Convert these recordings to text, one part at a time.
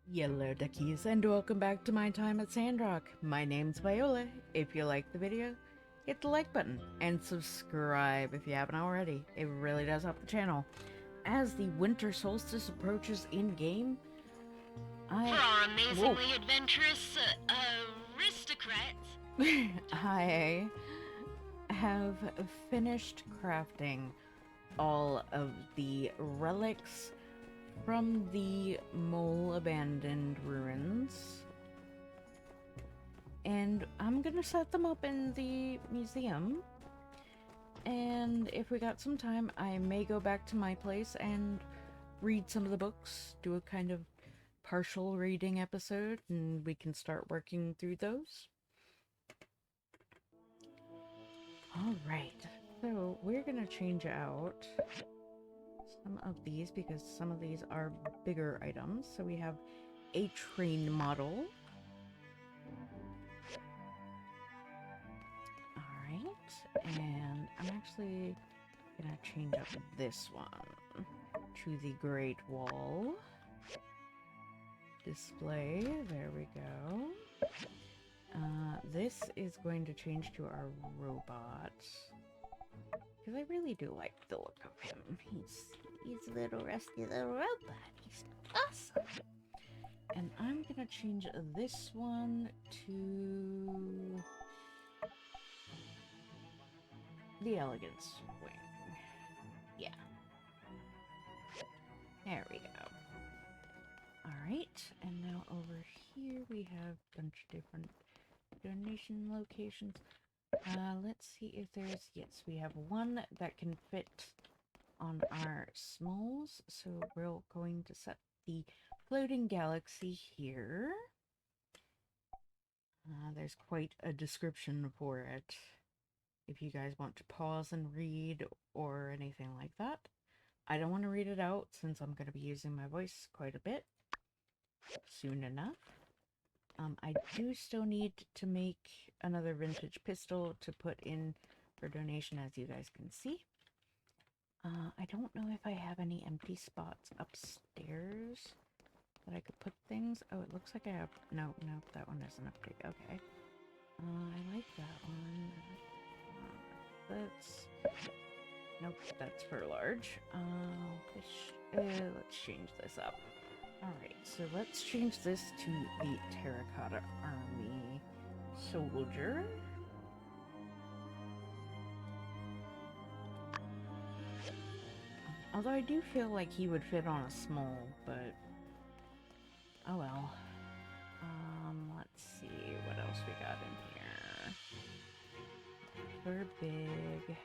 Yellow duckies, and welcome back to my time at Sandrock. My name's Viola. If you like the video, hit the like button and subscribe if you haven't already. It really does help the channel. As the winter solstice approaches in-game, For our amazingly adventurous aristocrats. I have finished crafting all of the relics from the mole abandoned ruins, and I'm gonna set them up in the museum, and if we got some time I may go back to my place and read some of the books, do a kind of partial reading episode, and we can start working through those. Alright, so we're gonna change out some of these because some of these are bigger items. So we have a train model. Alright, and I'm actually gonna change up this one to the Great Wall display. There we go. This is going to change to our robot, because I really do like the look of him. He's a little rusty little robot. He's awesome. And I'm gonna change this one to the Elegance Wing. Yeah. There we go. Alright, and now over here we have a bunch of different donation locations. Let's see if there's... Yes, we have one that can fit on our smalls, so we're going to set the floating galaxy here. There's quite a description for it if you guys want to pause and read or anything like that. I don't want to read it out since I'm going to be using my voice quite a bit soon enough. I do still need to make another vintage pistol to put in for donation, as you guys can see. I don't know if I have any empty spots upstairs that I could put things. Oh, it looks like I have... No, that one isn't updated. Okay. I like that one. Nope, that's for large. Let's change this up. Alright, so let's change this to the Terracotta Army Soldier. Although I do feel like he would fit on a small, but oh well. Let's see what else we got in here. For big.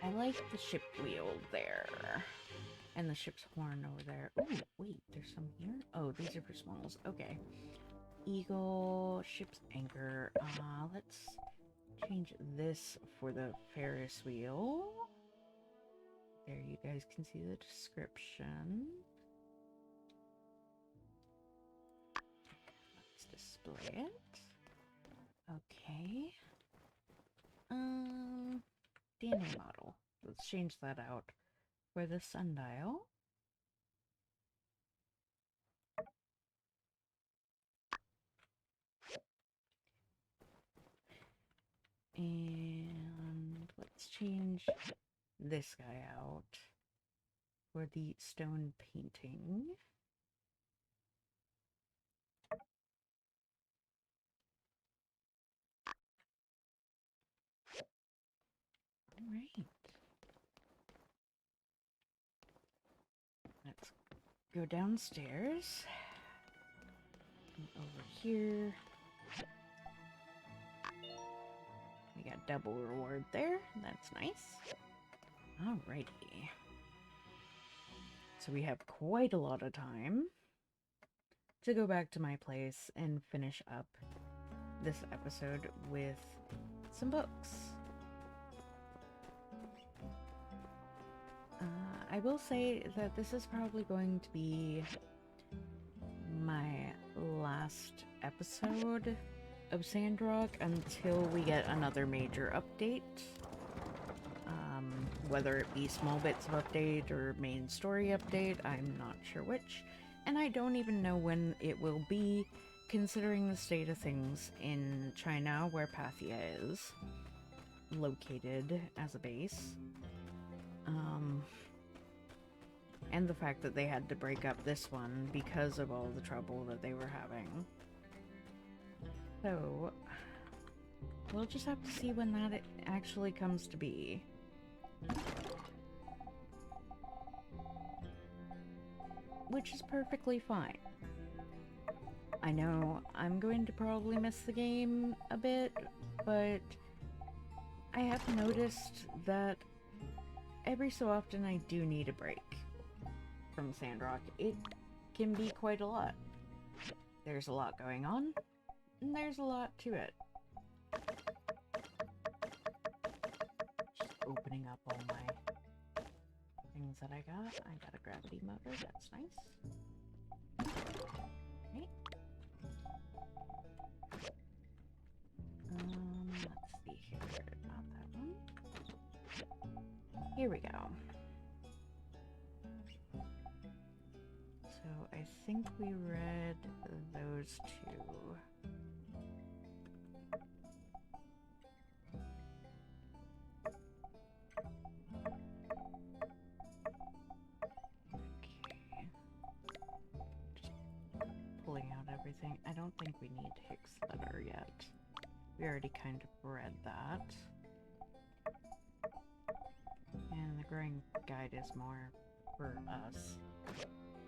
I like the ship wheel there. And the ship's horn over there. Oh, wait, there's some here? Oh, these are for smalls. Okay. Eagle, ship's anchor. Let's change this for the Ferris wheel. There, you guys can see the description. Let's display it. Okay. DNA model. Let's change that out for the sundial. And let's change this guy out for the stone painting. Alright. Let's go downstairs. And over here. We got double reward there. That's nice. Alrighty. So we have quite a lot of time to go back to my place and finish up this episode with some books. I will say that this is probably going to be my last episode of Sandrock until we get another major update. whether it be small bits of update or main story update, I'm not sure which, and I don't even know when it will be, considering the state of things in China, where Pathia is located as a base. And the fact that they had to break up this one because of all the trouble that they were having. So, we'll just have to see when that actually comes to be. Which is perfectly fine. I know I'm going to probably miss the game a bit, but I have noticed that every so often I do need a break from Sandrock. It can be quite a lot. There's a lot going on, and there's a lot to it. Just opening up all my things that I got. I got a gravity motor, that's nice. Okay. Let's see here. Not that one. Here we go. So I think we read those two. Okay. Just pulling out everything. I don't think we need Hicks letter yet. We already kind of read that. And the growing guide is more for us.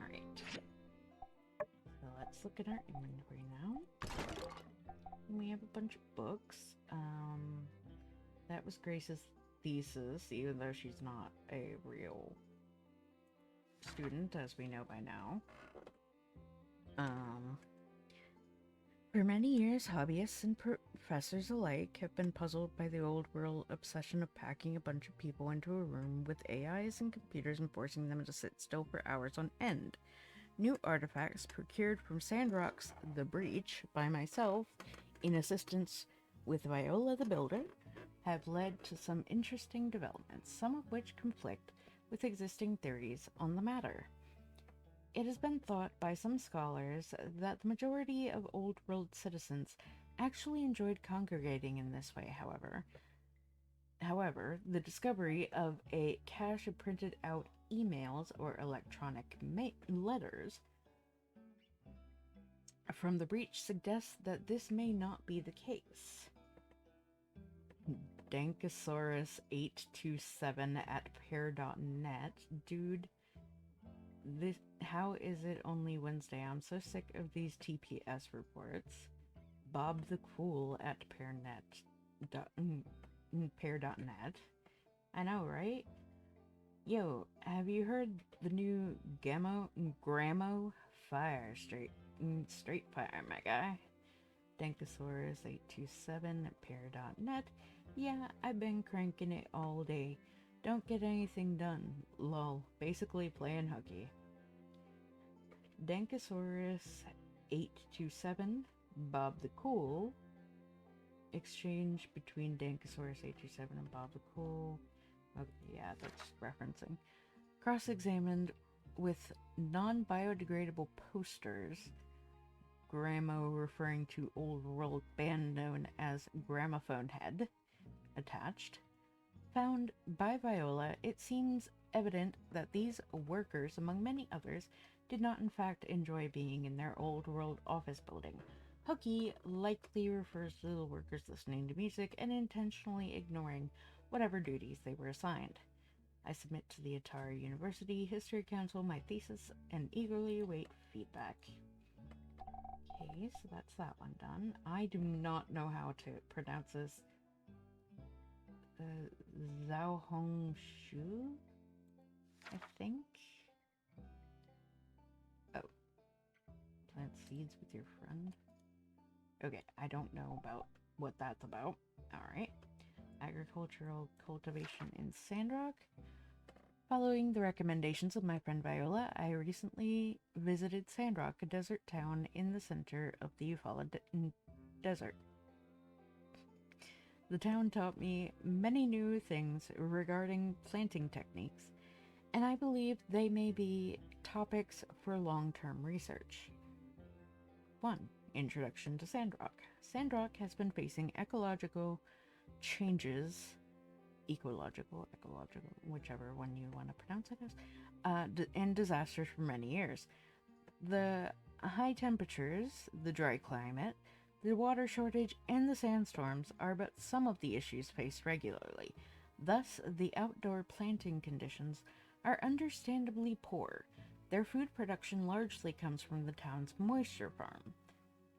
Alright. So let's look at our inventory now. We have a bunch of books. That was Grace's thesis, even though she's not a real student, as we know by now. For many years, hobbyists and professors alike have been puzzled by the old world obsession of packing a bunch of people into a room with AIs and computers and forcing them to sit still for hours on end. New artifacts procured from Sandrock's The Breach by myself, in assistance with Viola the Builder, have led to some interesting developments, some of which conflict with existing theories on the matter. It has been thought by some scholars that the majority of Old World citizens actually enjoyed congregating in this way, however. However, the discovery of a cache of printed out emails or electronic letters from the breach suggests that this may not be the case. Dankosaurus827 at pair.net. Dude, how is it only Wednesday? I'm so sick of these TPS reports. Bob the Cool at pair.net. I know, right? Yo, have you heard the new Gramo Fire straight fire, my guy? Dankosaurus827 at pair.net. Yeah, I've been cranking it all day. Don't get anything done. Lol. Basically playing hooky. Dankosaurus827, Bob the Cool. Exchange between Dankosaurus827 and Bob the Cool. Okay, yeah, that's referencing. Cross-examined with non-biodegradable posters. Gramo referring to old world band known as Gramophone Head. Attached. Found by Viola, it seems evident that these workers, among many others, did not in fact enjoy being in their old world office building. Hooky likely refers to the workers listening to music and intentionally ignoring whatever duties they were assigned. I submit to the Atari University History Council my thesis and eagerly await feedback. Okay, so that's that one done. I do not know how to pronounce this. Zhao Hong Shu, I think. Oh. Plant seeds with your friend. Okay, I don't know about what that's about. Alright. Agricultural cultivation in Sandrock. Following the recommendations of my friend Viola, I recently visited Sandrock, a desert town in the center of the Eufaula Desert. The town taught me many new things regarding planting techniques, and I believe they may be topics for long term research. 1. Introduction to Sandrock. Sandrock has been facing ecological changes, ecological, whichever one you want to pronounce it as, and disasters for many years. The high temperatures, the dry climate, the water shortage, and the sandstorms are but some of the issues faced regularly. Thus, the outdoor planting conditions are understandably poor. Their food production largely comes from the town's moisture farm.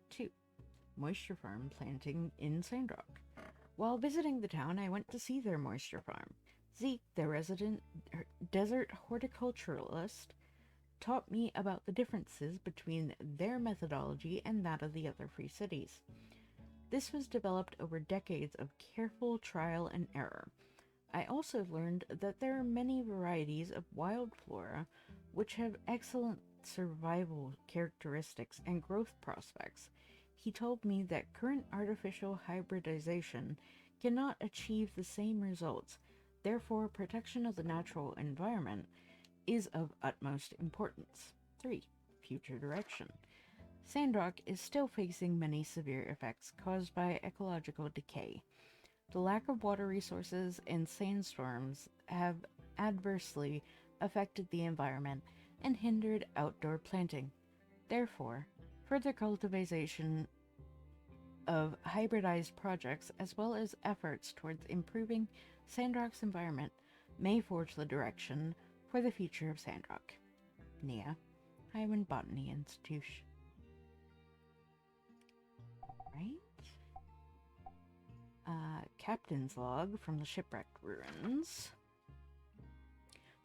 2. Moisture farm planting in Sandrock. While visiting the town, I went to see their moisture farm. Zeke, their resident desert horticulturalist, taught me about the differences between their methodology and that of the other free cities. This was developed over decades of careful trial and error. I also learned that there are many varieties of wild flora which have excellent survival characteristics and growth prospects. He told me that current artificial hybridization cannot achieve the same results. Therefore, protection of the natural environment is of utmost importance. 3. Future direction. Sandrock is still facing many severe effects caused by ecological decay. The lack of water resources and sandstorms have adversely affected the environment and hindered outdoor planting. Therefore, further cultivation of hybridized projects as well as efforts towards improving Sandrock's environment may forge the direction for the future of Sandrock. Nia, Highland Botany Institute. Right? Captain's log from the shipwrecked ruins.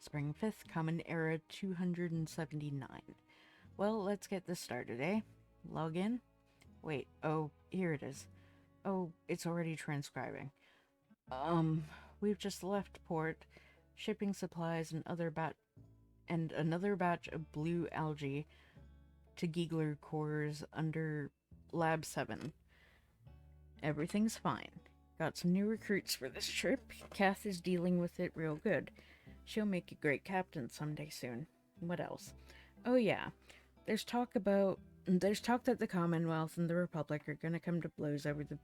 Spring 5th, Common Era 279. Well, let's get this started, eh? Log in. Wait, oh, here it is. Oh, it's already transcribing. We've just left port, shipping supplies and another batch of blue algae to Giegler cores under Lab 7. Everything's fine. Got some new recruits for this trip. Kath is dealing with it real good. She'll make a great captain someday soon. What else? Oh yeah, there's talk that the Commonwealth and the Republic are gonna come to blows over the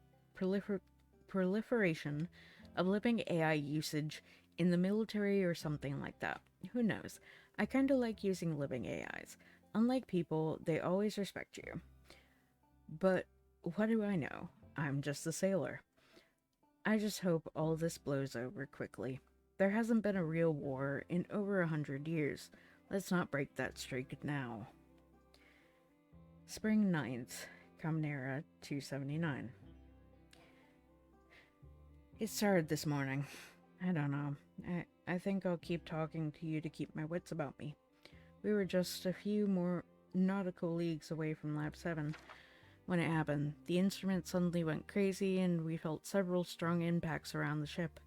proliferation of living AI usage in the military or something like that. Who knows? I kinda like using living AIs. Unlike people, they always respect you. But what do I know? I'm just a sailor. I just hope all this blows over quickly. There hasn't been a real war in over 100 years. Let's not break that streak now. Spring 9th, Common Era 279. It started this morning. I don't know. I think I'll keep talking to you to keep my wits about me. We were just a few more nautical leagues away from Lab 7 when it happened. The instrument suddenly went crazy and we felt several strong impacts around the ship.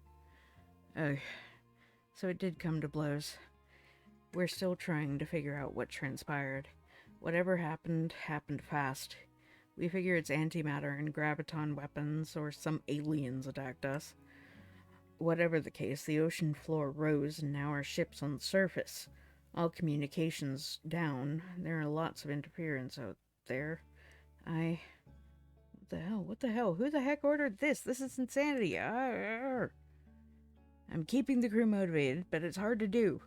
Ugh. So it did come to blows. We're still trying to figure out what transpired. Whatever happened, happened fast. We figure it's antimatter and graviton weapons or some aliens attacked us. Whatever the case, the ocean floor rose and now our ship's on the surface. All communications down. There are lots of interference out there. What the hell? Who the heck ordered this? This is insanity. I'm keeping the crew motivated, but it's hard to do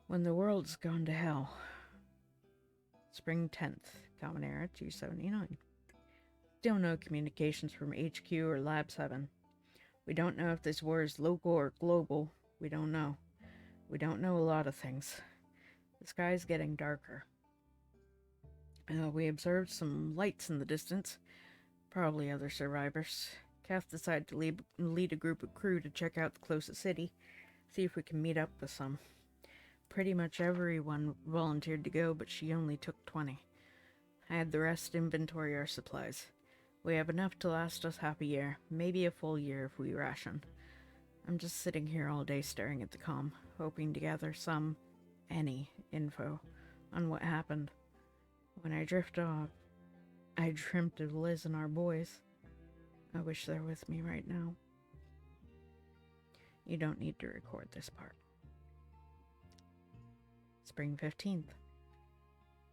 when the world's gone to hell. Spring 10th, Common Era 279. Still no communications from HQ or Lab 7. We don't know if this war is local or global. We don't know. We don't know a lot of things. The sky's getting darker. We observed some lights in the distance. Probably other survivors. Kath decided to lead a group of crew to check out the closest city. See if we can meet up with some. Pretty much everyone volunteered to go, but she only took 20. I had the rest inventory our supplies. We have enough to last us half a year, maybe a full year if we ration. I'm just sitting here all day staring at the comm, hoping to gather any info on what happened. When I drift off, I dreamt of Liz and our boys. I wish they're with me right now. You don't need to record this part. Spring 15th.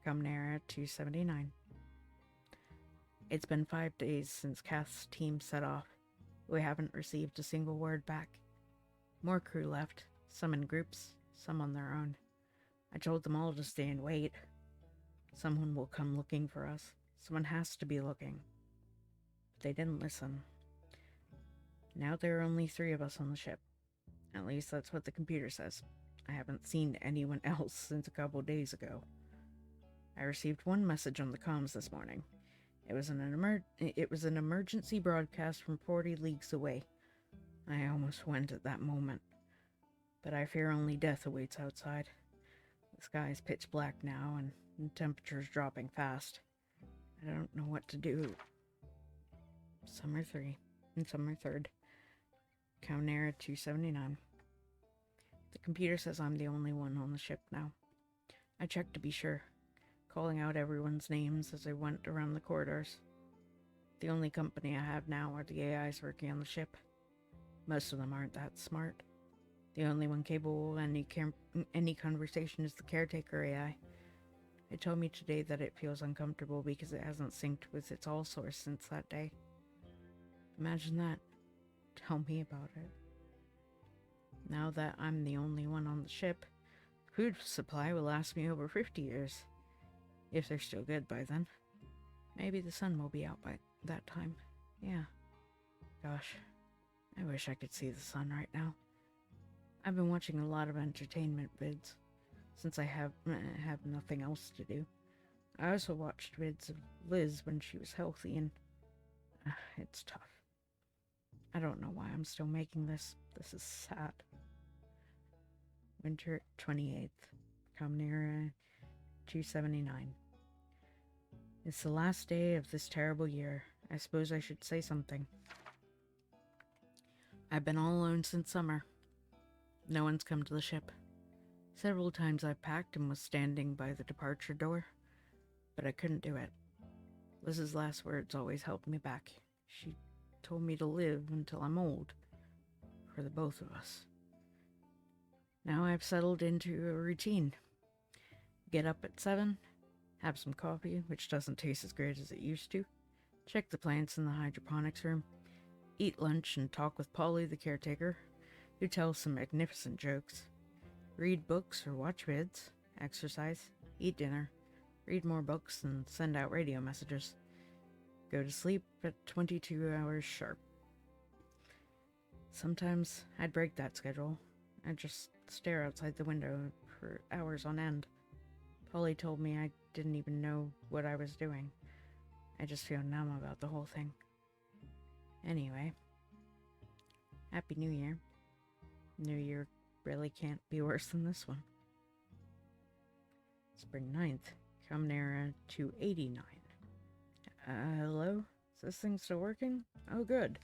Comnera 279. It's been 5 days since Kath's team set off. We haven't received a single word back. More crew left, some in groups, some on their own. I told them all to stay and wait. Someone will come looking for us. Someone has to be looking. But they didn't listen. Now there are only 3 of us on the ship. At least that's what the computer says. I haven't seen anyone else since a couple days ago. I received one message on the comms this morning. It was an emergency broadcast from 40 leagues away. I almost went at that moment. But I fear only death awaits outside. The sky is pitch black now, and the temperature's dropping fast. I don't know what to do. Summer 3 and Summer 3rd. Comnera 279. The computer says I'm the only one on the ship now. I checked to be sure, calling out everyone's names as I went around the corridors. The only company I have now are the AIs working on the ship. Most of them aren't that smart. The only one capable of any conversation is the caretaker AI. It told me today that it feels uncomfortable because it hasn't synced with its all source since that day. Imagine that. Tell me about it. Now that I'm the only one on the ship, food supply will last me over 50 years. If they're still good by then. Maybe the sun will be out by that time. Yeah. Gosh, I wish I could see the sun right now. I've been watching a lot of entertainment vids, since I have nothing else to do. I also watched vids of Liz when she was healthy, and it's tough. I don't know why I'm still making this. This is sad. Winter 28th. Comnera 279. It's the last day of this terrible year. I suppose I should say something. I've been all alone since summer. No one's come to the ship. Several times I packed and was standing by the departure door, but I couldn't do it. Liz's last words always held me back. She told me to live until I'm old, for the both of us. Now I've settled into a routine. Get up at 7, have some coffee, which doesn't taste as great as it used to, check the plants in the hydroponics room, eat lunch and talk with Polly the caretaker, who tells some magnificent jokes, read books or watch vids, exercise, eat dinner, read more books and send out radio messages, go to sleep at 22 hours sharp. Sometimes I'd break that schedule. I'd just stare outside the window for hours on end. Polly told me I didn't even know what I was doing. I just feel numb about the whole thing. Anyway, Happy New Year. New Year really can't be worse than this one. Spring 9th, Comnera 289. Hello? Is this thing still working? Oh, good.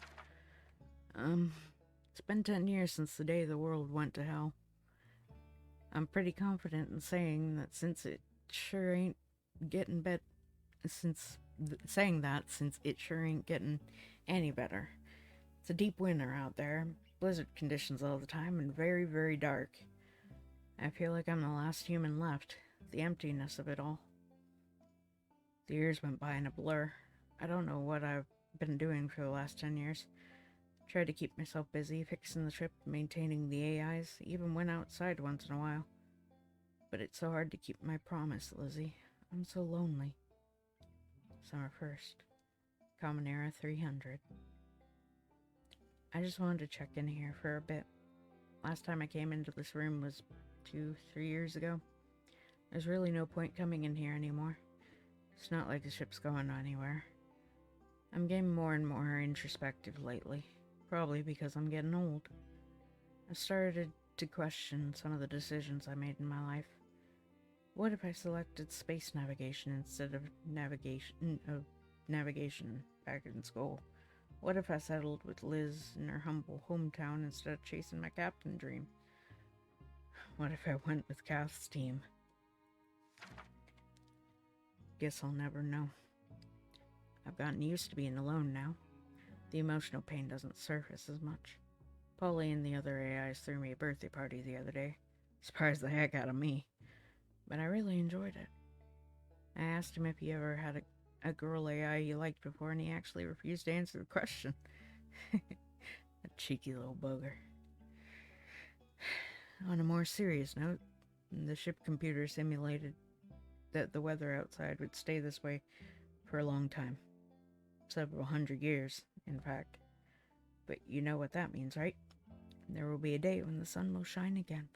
It's been 10 years since the day the world went to hell. I'm pretty confident in saying that since it sure ain't getting since it sure ain't getting any better. It's a deep winter out there, blizzard conditions all the time, and very, very dark. I feel like I'm the last human left, the emptiness of it all. The years went by in a blur. I don't know what I've been doing for the last 10 years. Tried to keep myself busy, fixing the ship, maintaining the AIs, even went outside once in a while. But it's so hard to keep my promise, Lizzie. I'm so lonely. Summer 1st. Comnera 300. I just wanted to check in here for a bit. Last time I came into this room was 2-3 years ago. There's really no point coming in here anymore. It's not like the ship's going anywhere. I'm getting more and more introspective lately. Probably because I'm getting old. I've started to question some of the decisions I made in my life. What if I selected space navigation instead of navigation back in school? What if I settled with Liz in her humble hometown instead of chasing my captain dream? What if I went with Kath's team? Guess I'll never know. I've gotten used to being alone now. The emotional pain doesn't surface as much. Polly and the other AIs threw me a birthday party the other day. Surprised the heck out of me. But I really enjoyed it. I asked him if he ever had a girl AI he liked before, and he actually refused to answer the question. A cheeky little bugger. On a more serious note, the ship computer simulated that the weather outside would stay this way for a long time. Several hundred years, in fact. But you know what that means, right? There will be a day when the sun will shine again.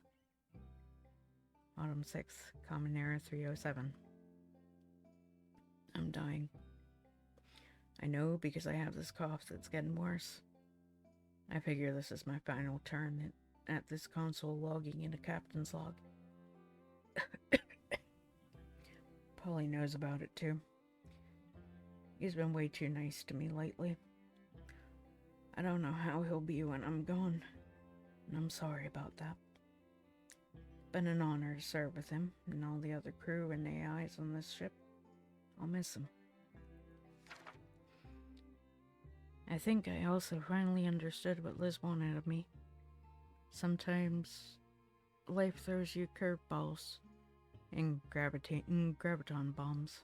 Autumn 6th, Common Era 307. I'm dying. I know because I have this cough that's getting worse. I figure this is my final turn at this console logging in a captain's log. Polly knows about it too. He's been way too nice to me lately. I don't know how he'll be when I'm gone, and I'm sorry about that. It's been an honor to serve with him and all the other crew and AIs on this ship. I'll miss him. I think I also finally understood what Liz wanted of me. Sometimes life throws you curveballs and graviton bombs.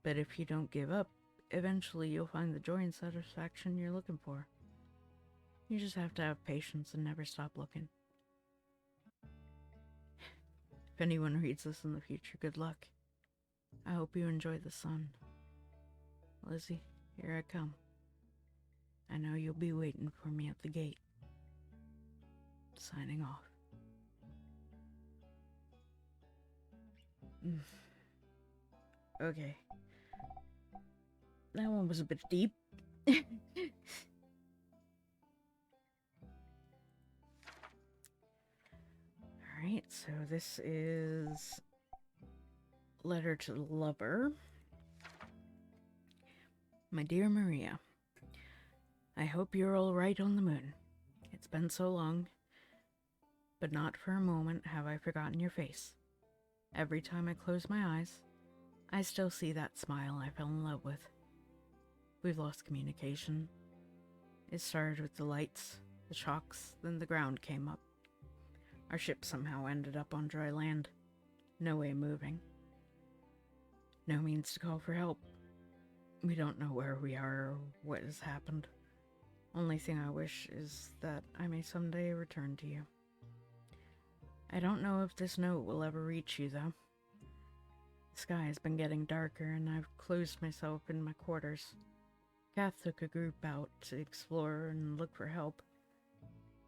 But if you don't give up, eventually you'll find the joy and satisfaction you're looking for. You just have to have patience and never stop looking. If anyone reads this in the future, good luck. I hope you enjoy the sun. Lizzie, here I come. I know you'll be waiting for me at the gate. Signing off. Okay. That one was a bit deep. Alright, so this is Letter to the Lover. My dear Maria, I hope you're all right on the moon. It's been so long, but not for a moment have I forgotten your face. Every time I close my eyes, I still see that smile I fell in love with. We've lost communication. It started with the lights, the shocks, then the ground came up. Our ship somehow ended up on dry land. No way of moving. No means to call for help. We don't know where we are or what has happened. Only thing I wish is that I may someday return to you. I don't know if this note will ever reach you, though. The sky has been getting darker, and I've closed myself in my quarters. Kath took a group out to explore and look for help.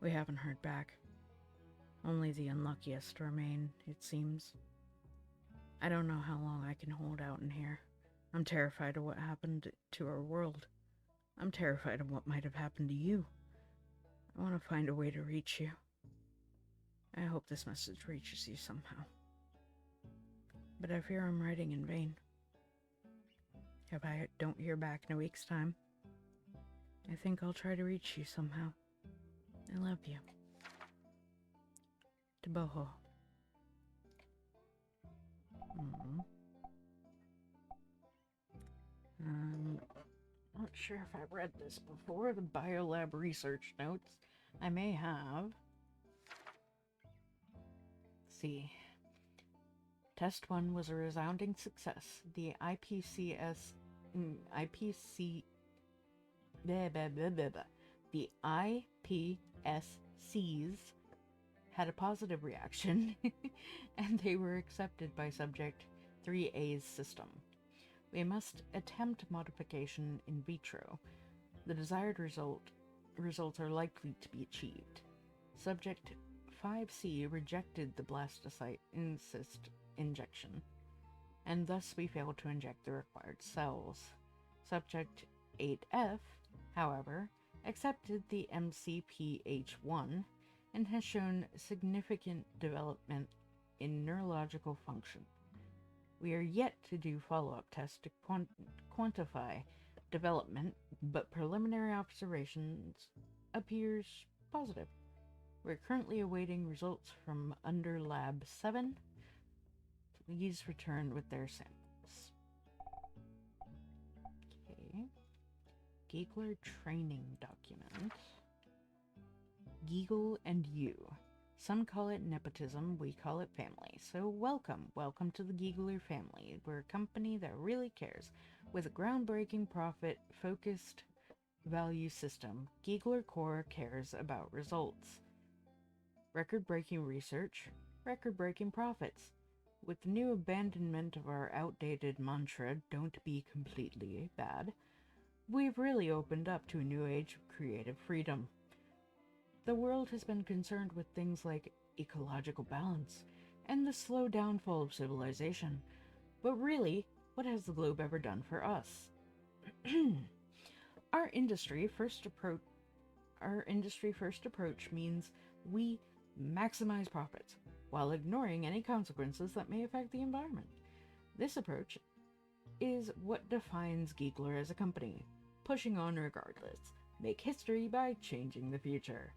We haven't heard back. Only the unluckiest remain, it seems. I don't know how long I can hold out in here. I'm terrified of what happened to our world. I'm terrified of what might have happened to you. I want to find a way to reach you. I hope this message reaches you somehow. But I fear I'm writing in vain. If I don't hear back in a week's time, I think I'll try to reach you somehow. I love you. To Boho. Not sure if I've read this before. The biolab research notes. I may have. Let's see. Test 1 was a resounding success. The The IPSCs had a positive reaction, and they were accepted by Subject 3A's system. We must attempt modification in vitro. The desired results are likely to be achieved. Subject 5C rejected the blastocyte cyst injection, and thus we failed to inject the required cells. Subject 8F, however, accepted the MCPH1 and has shown significant development in neurological function. We are yet to do follow-up tests to quantify development, but preliminary observations appears positive. We're currently awaiting results from Under Lab 7. Please return with their samples. Okay. Giegler training document. Giegel and you. Some call it nepotism, we call it family. So welcome to the Giegler family. We're a company that really cares. With a groundbreaking profit-focused value system, Giegler Core cares about results. Record-breaking research, record-breaking profits. With the new abandonment of our outdated mantra, don't be completely bad, we've really opened up to a new age of creative freedom. The world has been concerned with things like ecological balance and the slow downfall of civilization. But really, what has the globe ever done for us? Our industry first approach means we maximize profits while ignoring any consequences that may affect the environment. This approach is what defines Giegler as a company, pushing on regardless. Make history by changing the future.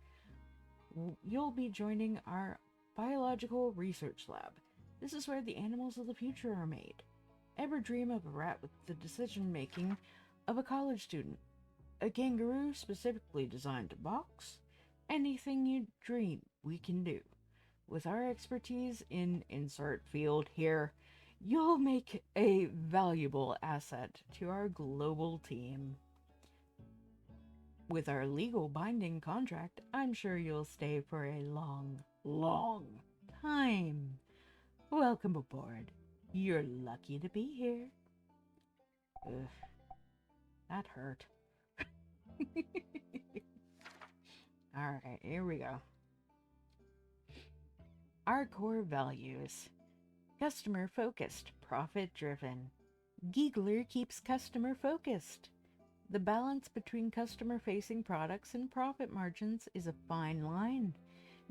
You'll be joining our biological research lab. This is where the animals of the future are made. Ever dream of a rat with the decision-making of a college student? A kangaroo specifically designed to box? Anything you dream, we can do. With our expertise in insert field here, you'll make a valuable asset to our global team. With our legal binding contract, I'm sure you'll stay for a long, long time. Welcome aboard. You're lucky to be here. Ugh, that hurt. Alright, here we go. Our core values. Customer focused, profit driven. Giegler keeps customer focused. The balance between customer-facing products and profit margins is a fine line.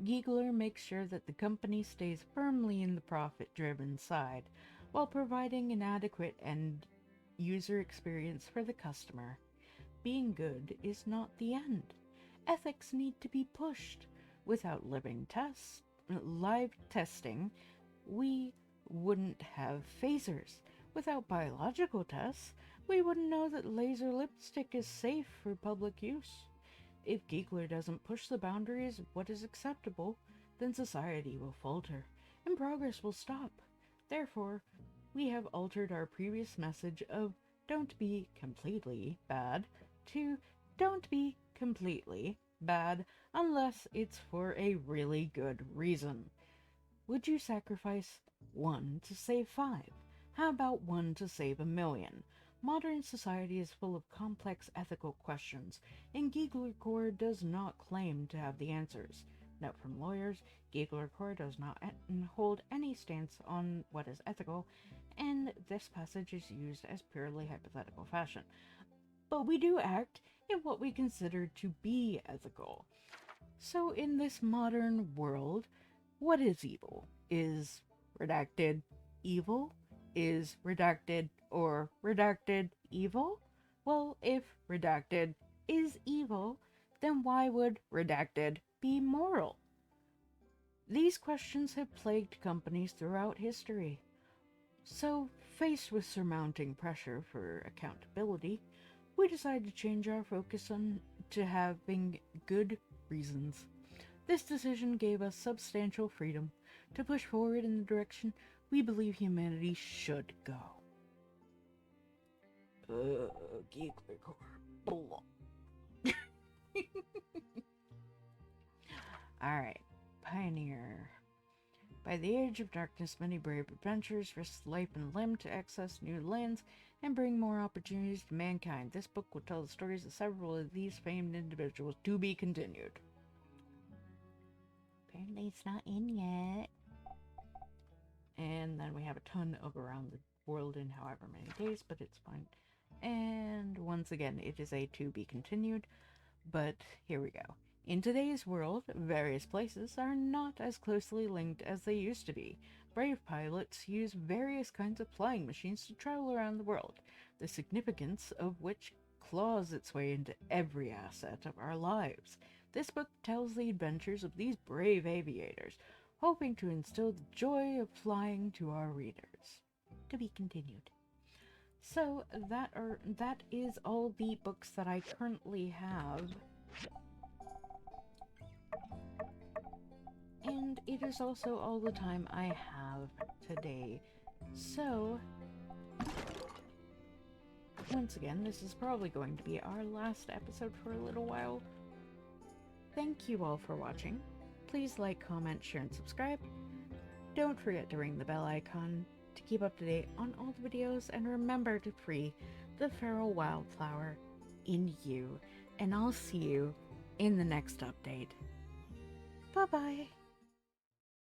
Giegler makes sure that the company stays firmly in the profit-driven side, while providing an adequate end user experience for the customer. Being good is not the end. Ethics need to be pushed. Without live testing, we wouldn't have phasers. Without biological tests, we wouldn't know that laser lipstick is safe for public use. If Giegler doesn't push the boundaries of what is acceptable, then society will falter, and progress will stop. Therefore, we have altered our previous message of don't be completely bad to don't be completely bad unless it's for a really good reason. Would you sacrifice 1 to save 5? How about 1 to save 1,000,000? Modern society is full of complex ethical questions, and Giegler Core does not claim to have the answers. Note from lawyers, Giegler Core does not hold any stance on what is ethical, and this passage is used as purely hypothetical fashion. But we do act in what we consider to be ethical. So in this modern world, what is evil? Is redacted evil? Is redacted or redacted evil? Well, if redacted is evil, then why would redacted be moral? These questions have plagued companies throughout history. So, faced with surmounting pressure for accountability, we decided to change our focus to having good reasons. This decision gave us substantial freedom to push forward in the direction we believe humanity should go. Giegler Core. Alright, Pioneer. By the age of darkness, many brave adventurers risked life and limb to access new lands and bring more opportunities to mankind. This book will tell the stories of several of these famed individuals, to be continued. Apparently it's not in yet. And then we have a ton of around the world in however many days, but it's fine. And once again, it is a to be continued, but here we go. In today's world, various places are not as closely linked as they used to be. Brave pilots use various kinds of flying machines to travel around the world, the significance of which claws its way into every asset of our lives. This book tells the adventures of these brave aviators, hoping to instill the joy of flying to our readers. To be continued. So that is all the books that I currently have. And it is also all the time I have today. So, once again, this is probably going to be our last episode for a little while. Thank you all for watching. Please like, comment, share, and subscribe. Don't forget to ring the bell icon to keep up to date on all the videos, and remember to free the feral wildflower in you. And I'll see you in the next update. Bye-bye.